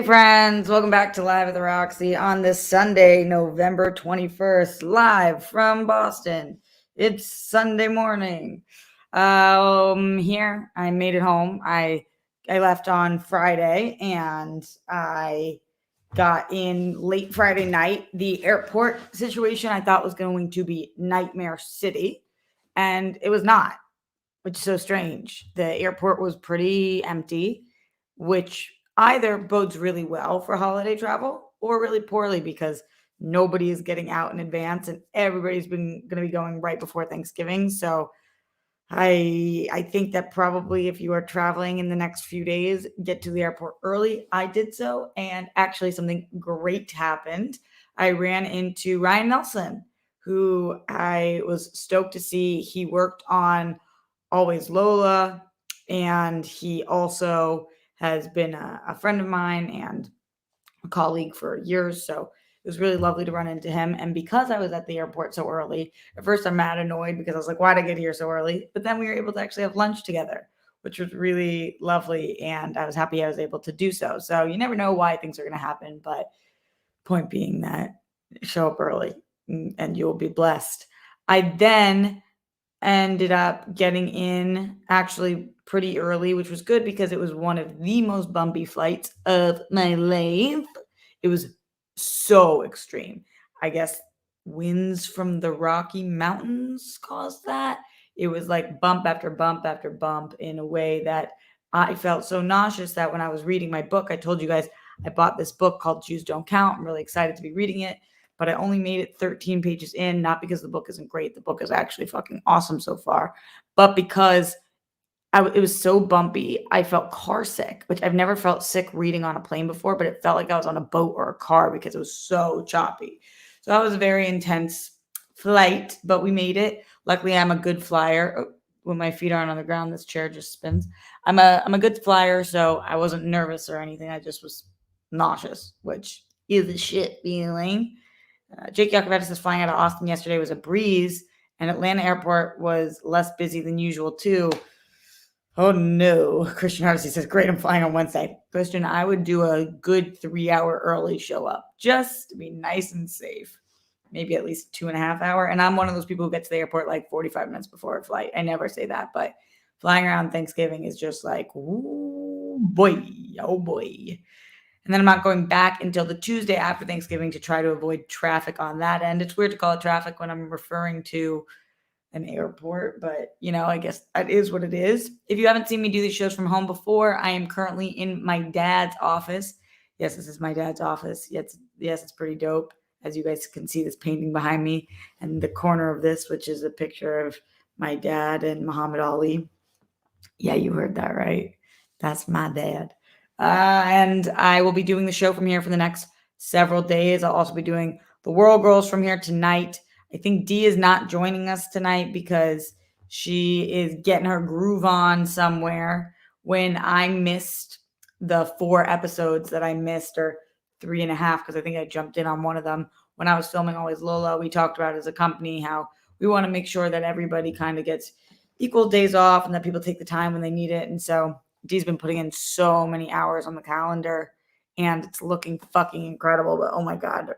Hey friends, welcome back to Live at the Roxy on this Sunday, November 21st, live from Boston. It's Sunday morning. Here I made it home. I left on Friday and I got in late Friday night. The airport situation I thought was going to be Nightmare City, and it was not, which is so strange. The airport was pretty empty, which either bodes really well for holiday travel or really poorly because nobody is getting out in advance and everybody's been going to be going right before Thanksgiving. So I think that probably if you are traveling in the next few days, get to the airport early. I did so, and actually something great happened. I ran into Ryan Nelson, who I was stoked to see. He worked on Always Lola, and he also has been a friend of mine and a colleague for years. So it was really lovely to run into him. And because I was at the airport so early, at first I'm mad annoyed because I was like, why'd I get here so early? But then we were able to actually have lunch together, which was really lovely. And I was happy I was able to do so. So you never know why things are going to happen. But point being that show up early and you'll be blessed. I then ended up getting in actually pretty early, which was good because it was one of the most bumpy flights of my life. It was so extreme. I guess winds from the Rocky Mountains caused that. It was like bump after bump after bump in a way that I felt so nauseous that when I was reading my book, I told you guys I bought this book called Jews Don't Count. I'm really excited to be reading it, but I only made it 13 pages in, not because the book isn't great. The book is actually fucking awesome so far, but because it was so bumpy, I felt car sick, which I've never felt sick reading on a plane before, but it felt like I was on a boat or a car because it was so choppy. So that was a very intense flight, but we made it. Luckily, I'm a good flyer. Oh, when my feet aren't on the ground, this chair just spins. I'm a good flyer, so I wasn't nervous or anything. I just was nauseous, which is a shit feeling. Jake Yakovets says flying out of Austin yesterday was a breeze, and Atlanta airport was less busy than usual too. Oh no. Christian Hardesty says, great, I'm flying on Wednesday. Christian, I would do a good 3 hour early show up just to be nice and safe. Maybe at least 2.5 hour. And I'm one of those people who get to the airport like 45 minutes before a flight. I never say that, but flying around Thanksgiving is just like, oh boy. And then I'm not going back until the Tuesday after Thanksgiving to try to avoid traffic on that end. It's weird to call it traffic when I'm referring to an airport, but I guess that is what it is. If you haven't seen me do these shows from home before, I am currently in my dad's office. Yes, this is my dad's office. Yes, it's pretty dope. As you guys can see, this painting behind me and the corner of this, which is a picture of my dad and Muhammad Ali. Yeah, you heard that right. That's my dad. And I will be doing the show from here for the next several days. I'll also be doing the World Girls from here tonight. I think Dee is not joining us tonight because she is getting her groove on somewhere. When I missed the 4 episodes that I missed, or 3.5, because I think I jumped in on one of them when I was filming Always Lola, we talked about as a company how we want to make sure that everybody kind of gets equal days off and that people take the time when they need it. And so Dee's been putting in so many hours on the calendar and it's looking fucking incredible. But oh my God,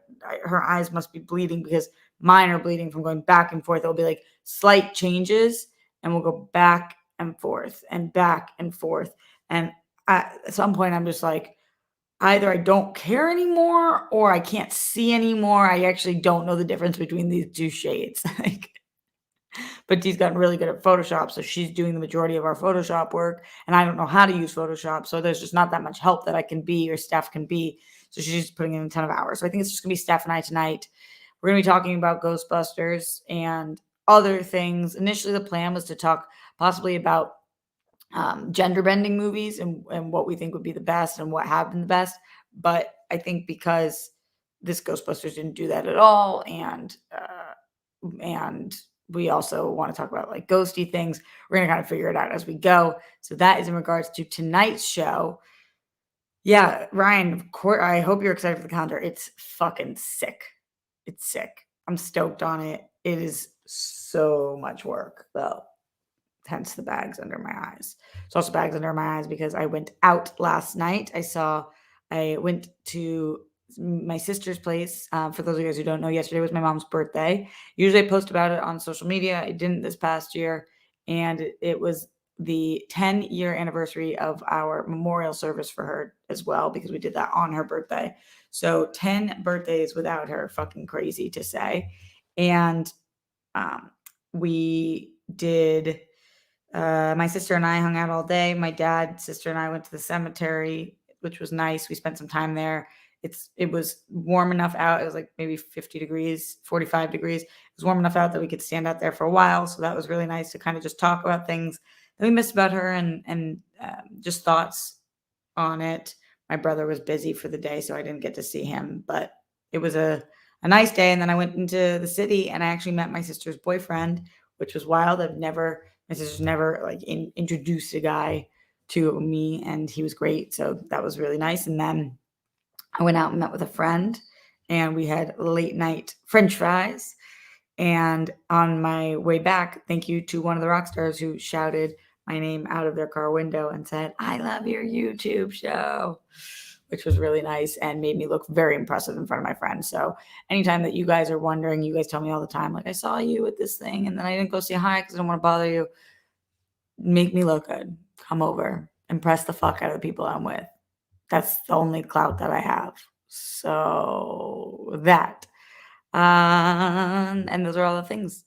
her eyes must be bleeding because mine are bleeding from going back and forth. It'll be like slight changes and we'll go back and forth and back and forth. And at some point, I'm just like, either I don't care anymore or I can't see anymore. I actually don't know the difference between these two shades. But Dee's gotten really good at Photoshop, so she's doing the majority of our Photoshop work, and I don't know how to use Photoshop, so there's just not that much help that I can be or Steph can be, so she's just putting in a ton of hours. So I think it's just going to be Steph and I tonight. We're going to be talking about Ghostbusters and other things. Initially, the plan was to talk possibly about gender bending movies and what we think would be the best and what have been the best, but I think because this Ghostbusters didn't do that at all, and we also want to talk about like ghosty things. We're going to kind of figure it out as we go. So that is in regards to tonight's show. Yeah, Ryan, of course, I hope you're excited for the calendar. It's fucking sick. It's sick. I'm stoked on it. It is so much work, though. Hence the bags under my eyes. It's also bags under my eyes because I went out last night. I saw I went to my sister's place. For those of you guys who don't know, yesterday was my mom's birthday. Usually I post about it on social media. I didn't this past year. And it was the 10-year anniversary of our memorial service for her as well, because we did that on her birthday. So 10 birthdays without her, fucking crazy to say. And we did, my sister and I hung out all day. My dad, sister, and I went to the cemetery, which was nice. We spent some time there. It was warm enough out. It was like maybe 50 degrees, 45 degrees. It was warm enough out that we could stand out there for a while. So that was really nice to kind of just talk about things that we missed about her, and just thoughts on it. My brother was busy for the day, so I didn't get to see him, but it was a nice day. And then I went into the city and I actually met my sister's boyfriend, which was wild. My sister's never like introduced a guy to me, and he was great. So that was really nice. And then I went out and met with a friend, and we had late night French fries. And on my way back, thank you to one of the rock stars who shouted my name out of their car window and said, "I love your YouTube show," which was really nice and made me look very impressive in front of my friends. So anytime that you guys are wondering, you guys tell me all the time, like, I saw you at this thing and then I didn't go say hi because I don't want to bother you. Make me look good. Come over. Impress the fuck out of the people I'm with. That's the only clout that I have. So that. And those are all the things.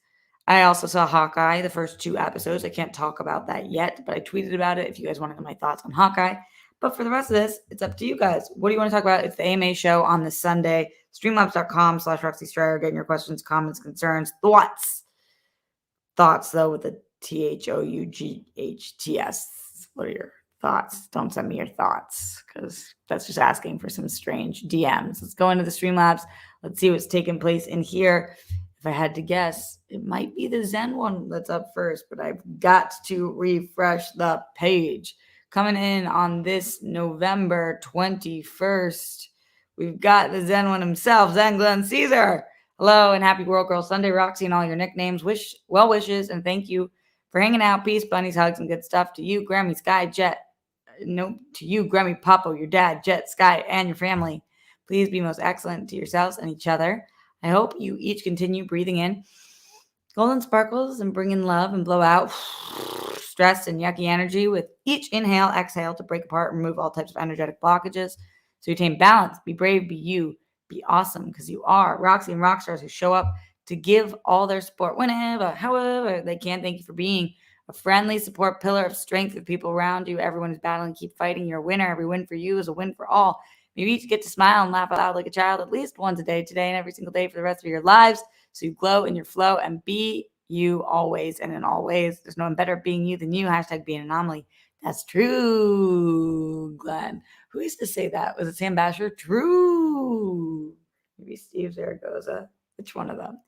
I also saw Hawkeye, the first 2 episodes. I can't talk about that yet, but I tweeted about it if you guys want to know my thoughts on Hawkeye. But for the rest of this, it's up to you guys. What do you want to talk about? It's the AMA show on this Sunday. Streamlabs.com/Roxy Stryer. Getting your questions, comments, concerns, thoughts. Thoughts, though, with the THOUGHTS. What are your thoughts? Don't send me your thoughts, because that's just asking for some strange DMs. Let's go into the Streamlabs. Let's see what's taking place in here. If I had to guess, it might be the Zen one that's up first, but I've got to refresh the page. Coming in on this November 21st, we've got the Zen one himself, Zen Glenn Caesar. Hello and happy World Girl Sunday, Roxy, and all your nicknames. Well wishes, and thank you for hanging out. Peace, bunnies, hugs, and good stuff to you, Grammy, Sky, Jet. No, to you, Grammy, Papo, your dad, Jet, Sky, and your family. Please be most excellent to yourselves and each other. I hope you each continue breathing in golden sparkles and bring in love, and blow out stress and yucky energy with each inhale, exhale, to break apart and remove all types of energetic blockages. So you attain balance. Be brave, be you, be awesome, because you are. Roxy and rock stars who show up to give all their support whenever, however they can. Thank you for being a friendly support pillar of strength for people around you. Everyone is battling. Keep fighting. You're a winner. Every win for you is a win for all. Maybe you get to smile and laugh out loud like a child at least once a day, today and every single day for the rest of your lives. So you glow in your flow and be you always and in all ways. There's no one better at being you than you. #be an anomaly. That's true, Glenn. Who used to say that? Was it Sam Basher? True. Maybe Steve Zaragoza. Which one of them?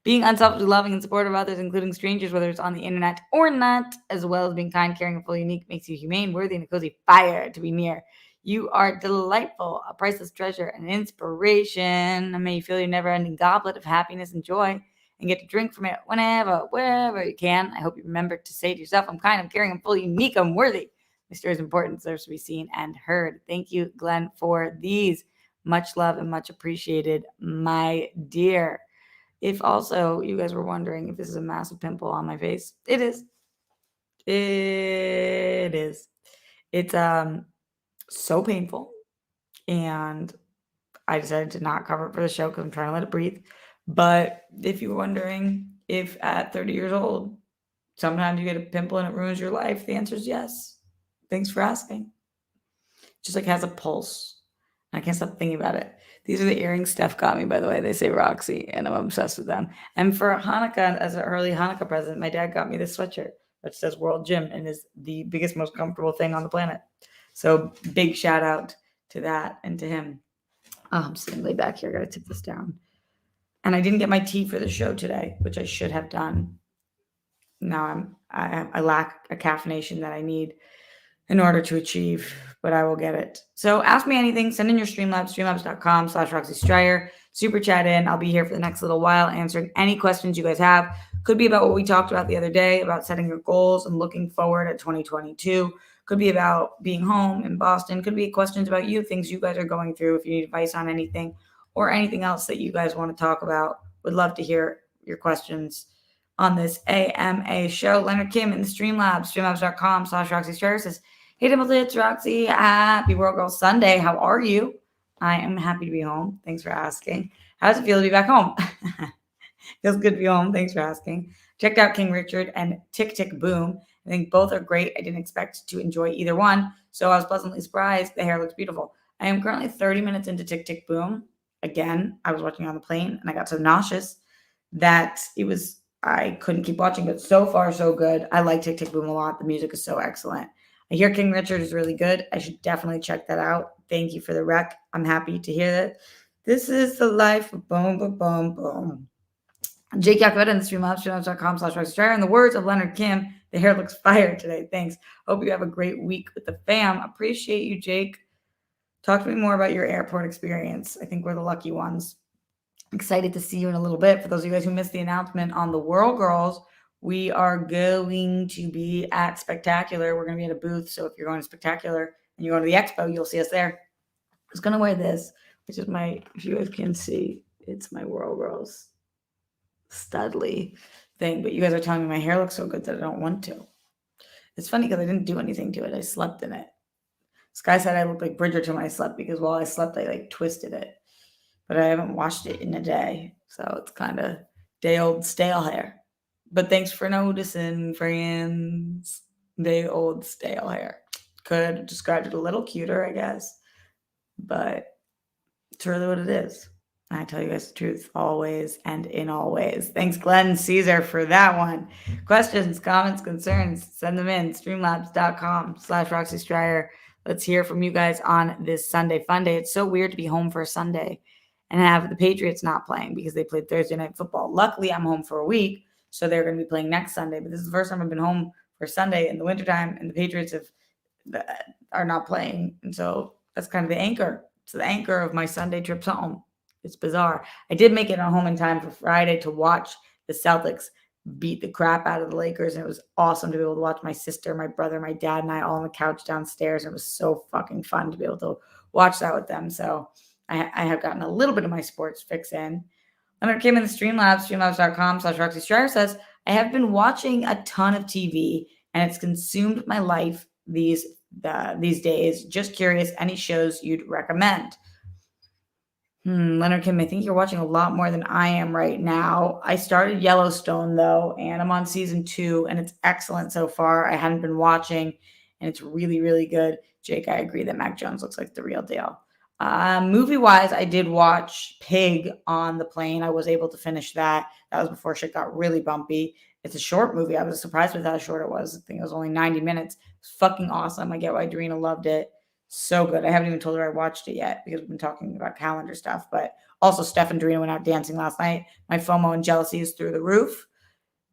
Being unselfishly loving and supportive of others, including strangers, whether it's on the internet or not, as well as being kind, caring, and fully unique, makes you humane, worthy, and a cozy fire to be near. You are delightful, a priceless treasure, an inspiration. And may you fill your never-ending goblet of happiness and joy and get to drink from it whenever, wherever you can. I hope you remember to say to yourself, I'm kind, I'm caring, I'm fully unique, I'm worthy. My story is important, deserves to be seen and heard. Thank you, Glenn, for these. Much love and much appreciated, my dear. If also you guys were wondering if this is a massive pimple on my face, it is. It is. It's so painful, and I decided to not cover it for the show because I'm trying to let it breathe. But if you were wondering if at 30 years old, sometimes you get a pimple and it ruins your life, the answer is yes. Thanks for asking. Just like has a pulse. I can't stop thinking about it. These are the earrings Steph got me, by the way. They say Roxy, and I'm obsessed with them. And for Hanukkah, as an early Hanukkah present, my dad got me this sweatshirt that says World Gym and is the biggest, most comfortable thing on the planet. So big shout out to that and to him. Oh, I'm sitting way back here. I got to tip this down. And I didn't get my tea for the show today, which I should have done. Now I lack a caffeination that I need in order to achieve, but I will get it. So ask me anything. Send in your Streamlabs, streamlabs.com/Roxy Stryer. Super chat in. I'll be here for the next little while answering any questions you guys have. Could be about what we talked about the other day, about setting your goals and looking forward at 2022. Could be about being home in Boston. Could be questions about you, things you guys are going through, if you need advice on anything or anything else that you guys want to talk about. Would love to hear your questions on this AMA show. Leonard Kim in the Streamlabs, streamlabs.com/Roxy Striar says, hey, Dimple Tits, Roxy, happy World Girl Sunday. How are you? I am happy to be home. Thanks for asking. How does it feel to be back home? Feels good to be home. Thanks for asking. Checked out King Richard and Tick Tick Boom. I think both are great. I didn't expect to enjoy either one, so I was pleasantly surprised. The hair looks beautiful. I am currently 30 minutes into Tick Tick Boom. Again, I was watching on the plane and I got so nauseous that I couldn't keep watching, but so far so good. I like Tick Tick Boom a lot. The music is so excellent. I hear King Richard is really good. I should definitely check that out. Thank you for the rec. I'm happy to hear that. This is the life of boom, boom, boom, boom. Jake Yakavetta in the streamlabs.com/Roxy. In the words of Leonard Kim, the hair looks fire today. Thanks. Hope you have a great week with the fam. Appreciate you, Jake. Talk to me more about your airport experience. I think we're the lucky ones. Excited to see you in a little bit. For those of you guys who missed the announcement on the World Girls, we are going to be at Spectacular. We're going to be at a booth. So if you're going to Spectacular and you're going to the expo, you'll see us there. I was going to wear this, which is if you guys can see, it's my World Girls Studley thing, but you guys are telling me my hair looks so good that I don't want to. It's funny because I didn't do anything to it. I slept in it. Sky said I looked like Bridgerton when I slept because while I slept, I twisted it, but I haven't washed it in a day. So it's kind of day old stale hair, but thanks for noticing, friends. Day old stale hair. Could have described it a little cuter, I guess, but it's really what it is. I tell you guys the truth always and in all ways. Thanks, Glenn Caesar, for that one. Questions, comments, concerns, send them in. Streamlabs.com/Roxy Striar. Let's hear from you guys on this Sunday fun day. It's so weird to be home for a Sunday and have the Patriots not playing because they played Thursday night football. Luckily, I'm home for a week, so they're going to be playing next Sunday. But this is the first time I've been home for Sunday in the wintertime, and the Patriots are not playing. And so that's kind of the anchor. It's the anchor of my Sunday trips home. It's bizarre. I did make it home in time for Friday to watch the Celtics beat the crap out of the Lakers. And it was awesome to be able to watch my sister, my brother, my dad, and I all on the couch downstairs. It was so fucking fun to be able to watch that with them. So I have gotten a little bit of my sports fix in. Leonard came in the Streamlabs, streamlabs.com/Roxy Striar says, I have been watching a ton of TV and it's consumed my life these days. Just curious, any shows you'd recommend? Leonard Kim, I think you're watching a lot more than I am right now. I started Yellowstone, though, and I'm on season 2, and it's excellent so far. I hadn't been watching, and it's really, really good. Jake, I agree that Mac Jones looks like the real deal. Movie-wise, I did watch Pig on the plane. I was able to finish that. That was before shit got really bumpy. It's a short movie. I was surprised with how short it was. I think it was only 90 minutes. It's fucking awesome. I get why Darina loved it. So good. I haven't even told her I watched it yet because we've been talking about calendar stuff. But also, Steph and Darina went out dancing last night. My FOMO and jealousy is through the roof.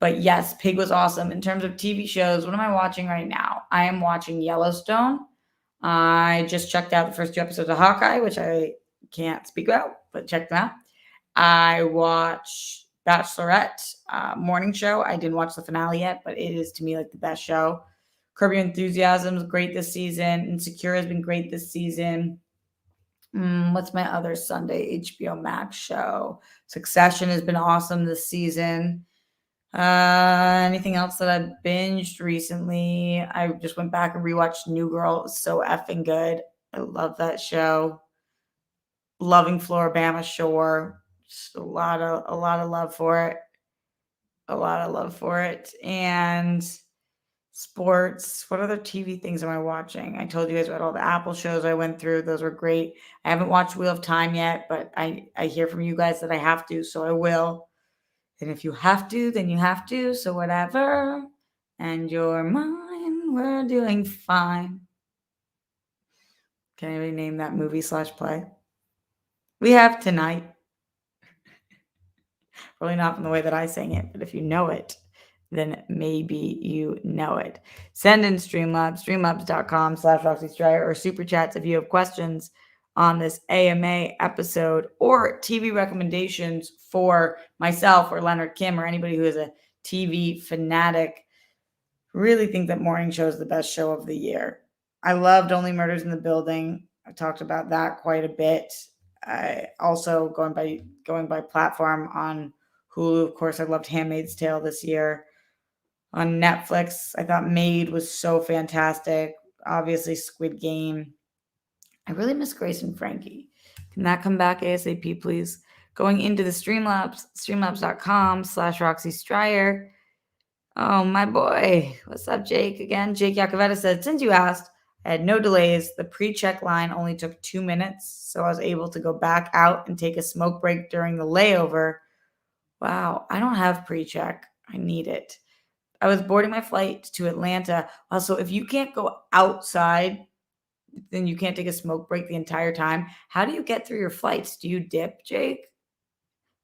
But yes, Pig was awesome. In terms of TV shows, what am I watching right now? I am watching Yellowstone. I just checked out the first 2 episodes of Hawkeye, which I can't speak about, but check them out. I watch Bachelorette morning show. I didn't watch the finale yet, but it is to me like the best show. Curb Your Enthusiasm is great this season. Insecure has been great this season. What's my other Sunday HBO Max show? Succession has been awesome this season. Anything else that I've binged recently? I just went back and rewatched New Girl. It was so effing good. I love that show. Loving Floribama Shore. Just a lot of love for it. A lot of love for it. And sports. What other TV things am I watching? I told you guys about all the Apple shows I went through. Those were great. I haven't watched Wheel of Time yet, but I hear from you guys that I have to, so I will. And if you have to, then you have to. So whatever. And you're mine. We're doing fine. Can anybody name that movie/play? We have tonight. Probably not from the way that I sang it, but if you know it, then maybe you know it. Send in Streamlabs, streamlabs.com/Roxy Striar, or super chats if you have questions on this AMA episode or TV recommendations for myself or Leonard Kim or anybody who is a TV fanatic. Really think that morning show is the best show of the year. I loved Only Murders in the Building. I talked about that quite a bit. I also going by platform on Hulu. Of course, I loved Handmaid's Tale this year. On Netflix, I thought Maid was so fantastic. Obviously, Squid Game. I really miss Grace and Frankie. Can that come back ASAP, please? Going into the Streamlabs, streamlabs.com/Roxy Stryer. Oh, my boy. What's up, Jake? Again, Jake Yacovetta said, since you asked, I had no delays. The pre-check line only took 2 minutes, so I was able to go back out and take a smoke break during the layover. Wow, I don't have pre-check. I need it. I was boarding my flight to Atlanta. Also, if you can't go outside, then you can't take a smoke break the entire time. How do you get through your flights? Do you dip, Jake?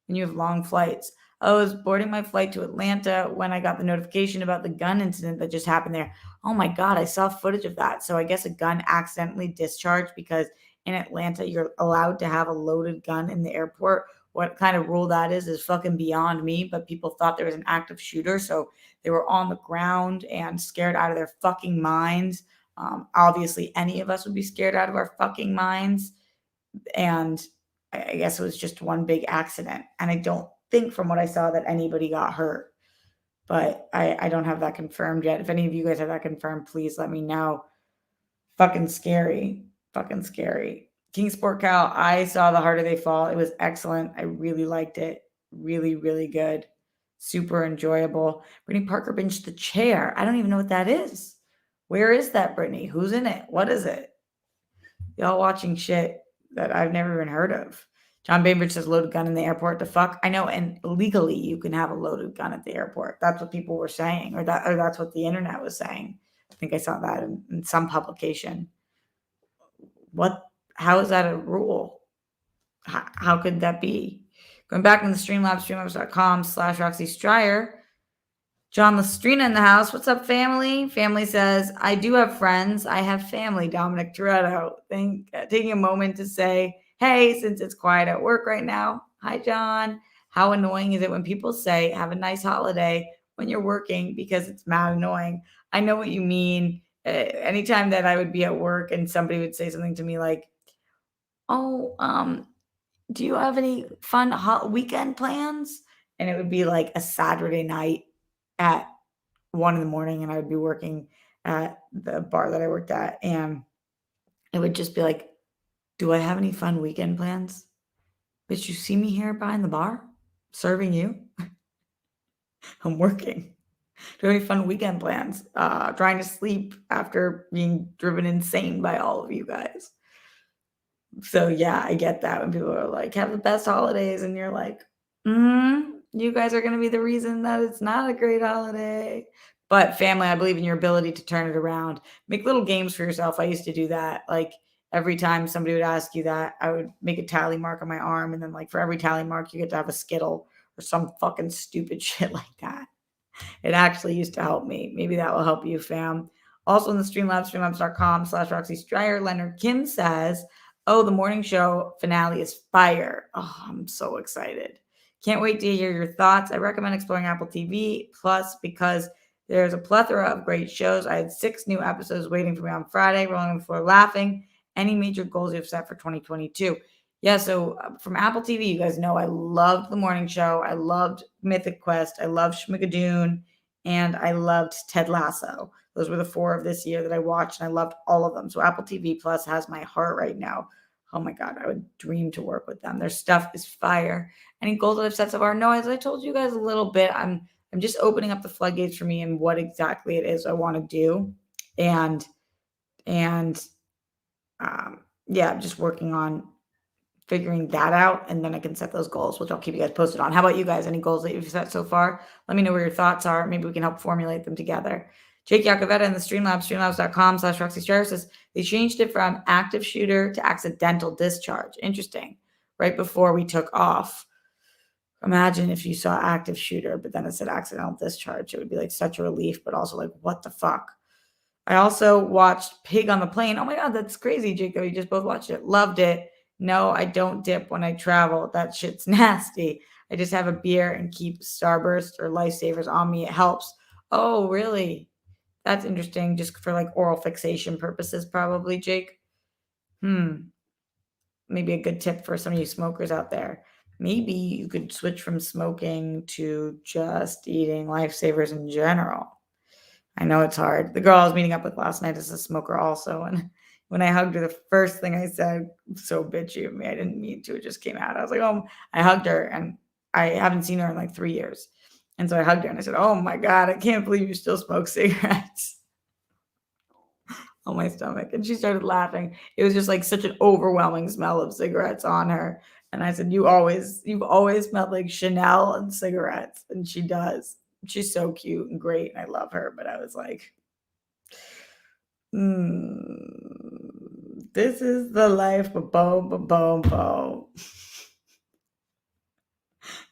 When you have long flights. I was boarding my flight to Atlanta when I got the notification about the gun incident that just happened there. Oh my God, I saw footage of that. So I guess a gun accidentally discharged because in Atlanta, you're allowed to have a loaded gun in the airport. What kind of rule that is fucking beyond me. But people thought there was an active shooter. So they were on the ground and scared out of their fucking minds. Obviously, any of us would be scared out of our fucking minds. And I guess it was just one big accident. And I don't think from what I saw that anybody got hurt. But I don't have that confirmed yet. If any of you guys have that confirmed, please let me know. Fucking scary. Fucking scary. King Sport Cow, I saw The Harder They Fall. It was excellent. I really liked it. Really, really good. Super enjoyable. Brittany Parker binged The Chair. I don't even know what that is. Where is that, Brittany? Who's in it? What is it? Y'all watching shit that I've never even heard of. John Bainbridge says loaded gun in the airport to fuck. I know, and legally you can have a loaded gun at the airport. That's what people were saying, or that's what the internet was saying. I think I saw that in some publication. What? How is that a rule? How could that be? Going back in the Streamlabs, streamlabs.com/Roxy Stryer. John Lestrina in the house. What's up, family? Family says, I do have friends. I have family, Dominic Toretto. Taking a moment to say, hey, since it's quiet at work right now. Hi, John. How annoying is it when people say, have a nice holiday when you're working because it's mad annoying? I know what you mean. Anytime that I would be at work and somebody would say something to me like, oh, do you have any fun weekend plans? And it would be like a Saturday night at 1 in the morning, and I would be working at the bar that I worked at, and it would just be like, do I have any fun weekend plans? Bitch, you see me here behind the bar serving you? I'm working. Do you have any fun weekend plans? Trying to sleep after being driven insane by all of you guys. So yeah, I get that when people are like, have the best holidays, and you're like, you guys are gonna be the reason that it's not a great holiday. But family, I believe in your ability to turn it around. Make little games for yourself. I used to do that. Like every time somebody would ask you that, I would make a tally mark on my arm, and then like for every tally mark, you get to have a Skittle or some fucking stupid shit like that. It actually used to help me. Maybe that will help you, fam. Also in the Streamlabs, streamlabs.com/Roxy Stryer, Leonard Kim says, oh, the morning show finale is fire. Oh, I'm so excited. Can't wait to hear your thoughts. I recommend exploring Apple TV Plus because there's a plethora of great shows. I had 6 new episodes waiting for me on Friday, rolling on the floor laughing. Any major goals you've set for 2022? Yeah, so from Apple TV, you guys know I loved The Morning Show. I loved Mythic Quest. I loved Schmigadoon. And I loved Ted Lasso. Those were the 4 of this year that I watched, and I loved all of them. So Apple TV Plus has my heart right now. Oh my God, I would dream to work with them. Their stuff is fire. Any goals that I've set so far? No, as I told you guys a little bit, I'm just opening up the floodgates for me and what exactly it is I want to do. And yeah, I'm just working on figuring that out, and then I can set those goals, which I'll keep you guys posted on. How about you guys? Any goals that you've set so far? Let me know where your thoughts are. Maybe we can help formulate them together. Jake Yacovetta in the Streamlabs, streamlabs.com/Roxy Stryer says they changed it from active shooter to accidental discharge. Interesting. Right before we took off. Imagine if you saw active shooter, but then it said accidental discharge. It would be like such a relief, but also like, what the fuck? I also watched Pig on the Plane. Oh my God, that's crazy, Jacob. You just both watched it. Loved it. No, I don't dip when I travel. That shit's nasty. I just have a beer and keep Starburst or Lifesavers on me. It helps. Oh, really? That's interesting, just for like oral fixation purposes, probably, Jake. Maybe a good tip for some of you smokers out there. Maybe you could switch from smoking to just eating lifesavers in general. I know it's hard. The girl I was meeting up with last night is a smoker also, and when I hugged her, the first thing I said, so bitchy of me, I didn't mean to, it just came out. I was like, oh, I hugged her, and I haven't seen her in like 3 years. And so I hugged her and I said, oh my God, I can't believe you still smoke cigarettes on my stomach. And she started laughing. It was just like such an overwhelming smell of cigarettes on her. And I said, you've always smelled like Chanel and cigarettes. And she does. She's so cute and great. And I love her. But I was like, this is the life, boom, boom, boom, boom.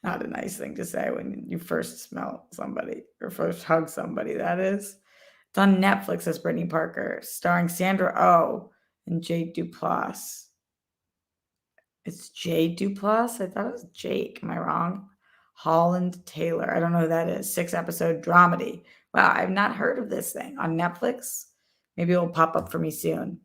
Not a nice thing to say when you first smell somebody or first hug somebody, that is. It's on Netflix as Brittany Parker, starring Sandra Oh and Jake Duplass. It's Jay Duplass? I thought it was Jake. Am I wrong? Holland Taylor. I don't know who that is. 6-episode dramedy. Wow, I've not heard of this thing on Netflix. Maybe it will pop up for me soon.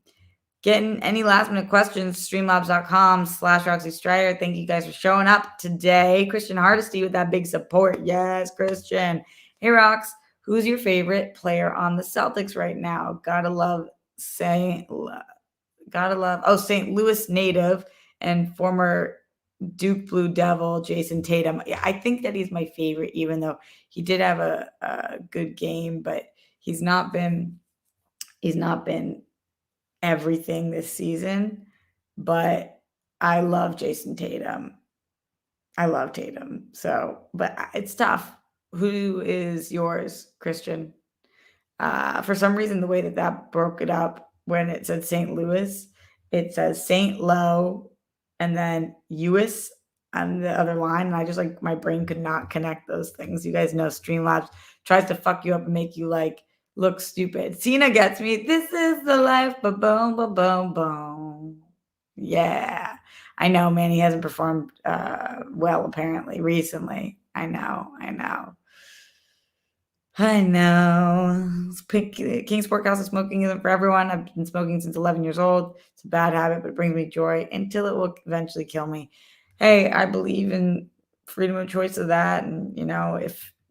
Getting any last minute questions, streamlabs.com/Roxy Strider. Thank you guys for showing up today. Christian Hardesty with that big support. Yes, Christian. Hey, Rox, who's your favorite player on the Celtics right now? St. Louis native and former Duke Blue Devil, Jason Tatum. Yeah, I think that he's my favorite, even though he did have a good game, but he's not been everything this season. But I love Jason Tatum. I love Tatum. So, but it's tough. Who is yours, Christian? For some reason, the way that broke it up when it said St. Louis, it says St. Lo and then US on the other line. And I just like my brain could not connect those things. You guys know Streamlabs tries to fuck you up and make you like look stupid. Cena gets me. This is the life. Ba boom, ba boom, boom. Yeah. I know, man. He hasn't performed well apparently recently. I know. King's Porkhouse is smoking isn't for everyone. I've been smoking since 11 years old. It's a bad habit, but it brings me joy until it will eventually kill me. Hey, I believe in freedom of choice of that. And,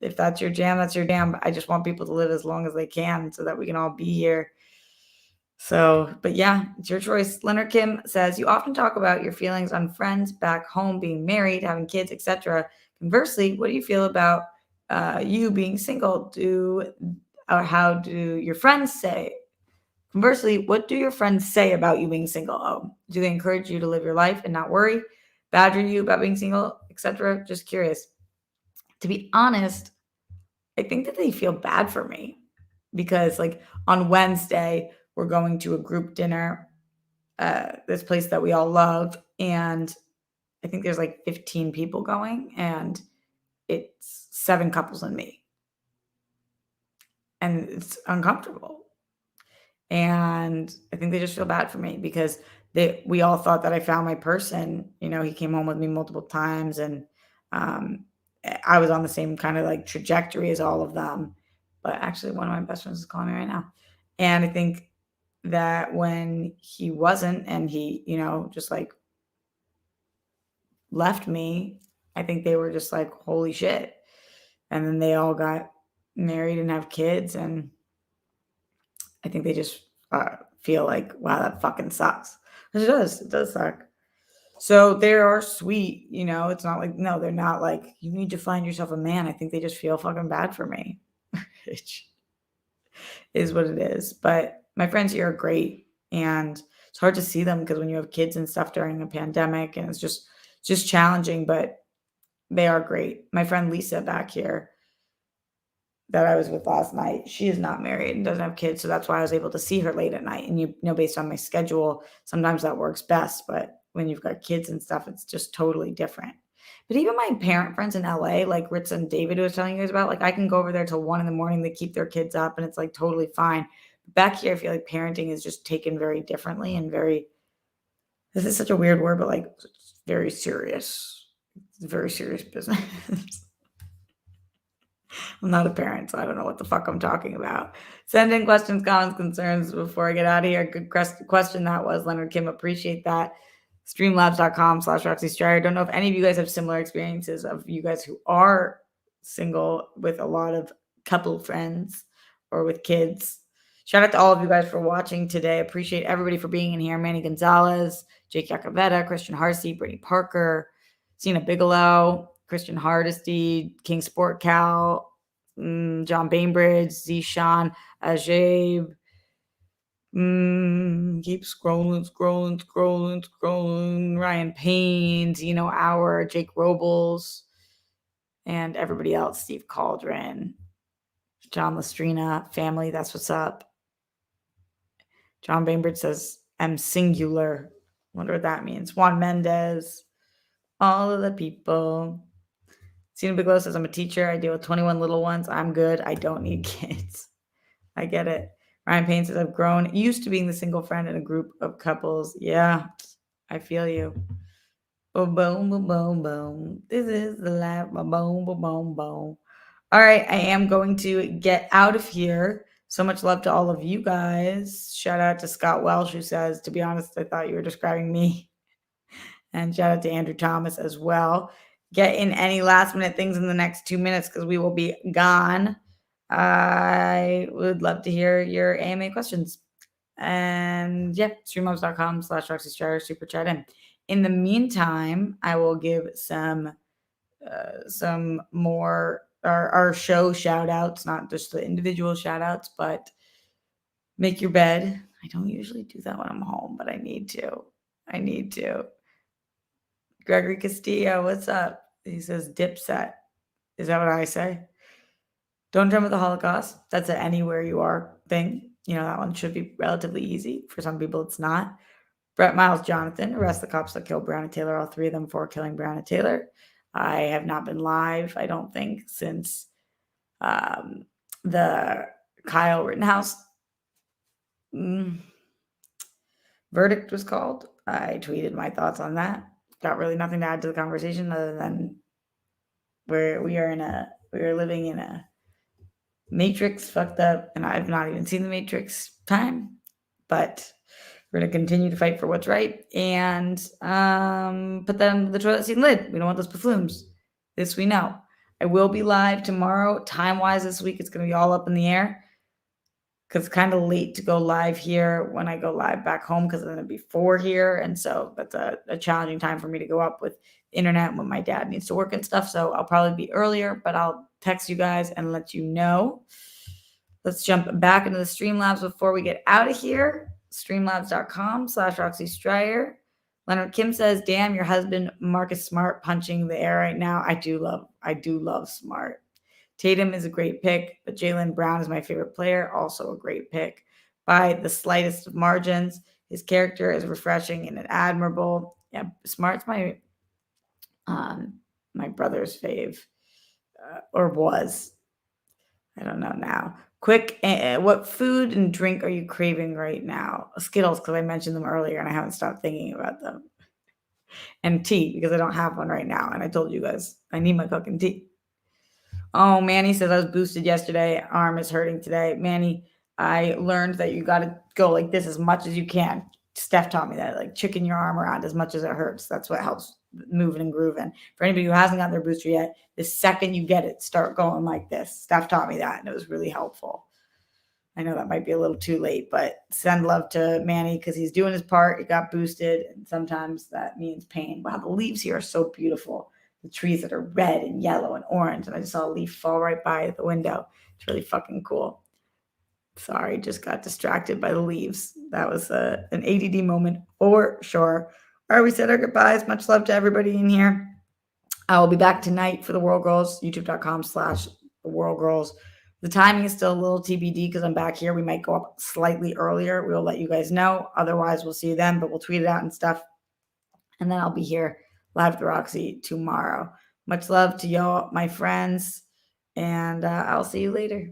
if that's your jam, that's your jam. I just want people to live as long as they can so that we can all be here. So, but yeah, it's your choice. Leonard Kim says, you often talk about your feelings on friends back home, being married, having kids, etc. Conversely, what do you feel about you being single? How do your friends say? Conversely, what do your friends say about you being single? Oh, do they encourage you to live your life and not worry, badger you about being single, etc.? Just curious. To be honest, I think that they feel bad for me because, like, on Wednesday, we're going to a group dinner, this place that we all love, and I think there's like 15 people going, and it's 7 couples and me. And it's uncomfortable. And I think they just feel bad for me because we all thought that I found my person. He came home with me multiple times, and I was on the same kind of like trajectory as all of them. But actually, one of my best friends is calling me right now. And I think that when he wasn't and he, just like left me, I think they were just like, holy shit. And then they all got married and have kids. And I think they just feel like, wow, that fucking sucks. It does suck. So they are sweet, it's not like, no, they're not like, you need to find yourself a man. I think they just feel fucking bad for me. Which is what it is. But my friends here are great. And it's hard to see them because when you have kids and stuff during a pandemic, and it's just challenging, but they are great. My friend Lisa back here that I was with last night, she is not married and doesn't have kids. So that's why I was able to see her late at night. And based on my schedule, sometimes that works best. But when you've got kids and stuff, it's just totally different. But even my parent friends in LA, like Ritz and David, who was telling you guys about, like I can go over there till 1 a.m. They keep their kids up and it's like totally fine. Back here, I feel like parenting is just taken very differently and this is such a weird word, but like it's very serious. It's very serious business. I'm not a parent, so I don't know what the fuck I'm talking about. Send in questions, comments, concerns before I get out of here. Good question that was, Leonard Kim. Appreciate that. Streamlabs.com/Roxy Stryer. Don't know if any of you guys have similar experiences of you guys who are single with a lot of couple friends or with kids. Shout out to all of you guys for watching today. Appreciate everybody for being in here. Manny Gonzalez, Jake Yacovetta, Christian Harsey, Brittany Parker, Sina Bigelow, Christian Hardesty, King Sport Cal, John Bainbridge, Zishan, Ajabe. Keep scrolling. Ryan Payne, Hour, Jake Robles, and everybody else. Steve Cauldron, John Lestrina, family. That's what's up. John Bainbridge says, I'm singular. Wonder what that means. Juan Mendez, all of the people. Sina Bigelow says, I'm a teacher. I deal with 21 little ones. I'm good. I don't need kids. I get it. Ryan Payne says, I've grown used to being the single friend in a group of couples. Yeah, I feel you. Boom, boom, boom, boom, boom. This is the life. Boom, boom, boom, boom. All right, I am going to get out of here. So much love to all of you guys. Shout out to Scott Welsh, who says, to be honest, I thought you were describing me. And shout out to Andrew Thomas as well. Get in any last minute things in the next 2 minutes because we will be gone. I would love to hear your AMA questions. And yeah, streamlabs.com/Roxy Stryer, super chat in. In the meantime, I will give some more our show shout outs, not just the individual shout outs, but make your bed. I don't usually do that when I'm home, but I need to. Gregory Castillo, what's up? He says Dipset. Is that what I say? Don't dream of the Holocaust. That's an anywhere you are thing. That one should be relatively easy. For some people, it's not. Brett Miles Jonathan, arrest the cops that killed Breonna Taylor, all three of them for killing Breonna Taylor. I have not been live, I don't think, since the Kyle Rittenhouse verdict was called. I tweeted my thoughts on that. Got really nothing to add to the conversation other than we are living in a Matrix fucked up, and I've not even seen the Matrix time, but we're going to continue to fight for what's right and put that under the toilet seat lid. We don't want those buffoons. This we know. I will be live tomorrow. Time-wise this week, it's going to be all up in the air because it's kind of late to go live here when I go live back home because I'm going to be 4 here. And so that's a challenging time for me to go up with internet when my dad needs to work and stuff. So I'll probably be earlier, but I'll text you guys and let you know. Let's jump back into the Streamlabs before we get out of here. Streamlabs.com/Roxy Stryer. Leonard Kim says, damn, your husband Marcus Smart punching the air right now. I do love Smart. Tatum is a great pick, but Jaylen Brown is my favorite player. Also a great pick by the slightest of margins. His character is refreshing and admirable. Yeah, Smart's my brother's fave, or was. I don't know now. Quick, what food and drink are you craving right now? Skittles, because I mentioned them earlier and I haven't stopped thinking about them. And tea, because I don't have one right now. And I told you guys, I need my fucking tea. Oh, Manny says I was boosted yesterday. Arm is hurting today. Manny, I learned that you got to go like this as much as you can. Steph taught me that, like chicken your arm around as much as it hurts. That's what helps moving and grooving. For anybody who hasn't got their booster yet, the second you get it, start going like this. Steph taught me that, and it was really helpful. I know that might be a little too late, but send love to Manny because he's doing his part. It got boosted, and sometimes that means pain. Wow, the leaves here are so beautiful. The trees that are red and yellow and orange, and I just saw a leaf fall right by the window. It's really fucking cool. Sorry, just got distracted by the leaves. That was an ADD moment for sure. All right, we said our goodbyes. Much love to everybody in here. I will be back tonight for the World Girls, youtube.com/the World Girls. The timing is still a little TBD because I'm back here. We might go up slightly earlier. We'll let you guys know. Otherwise, we'll see you then, but we'll tweet it out and stuff. And then I'll be here live with Roxy tomorrow. Much love to y'all, my friends, and I'll see you later.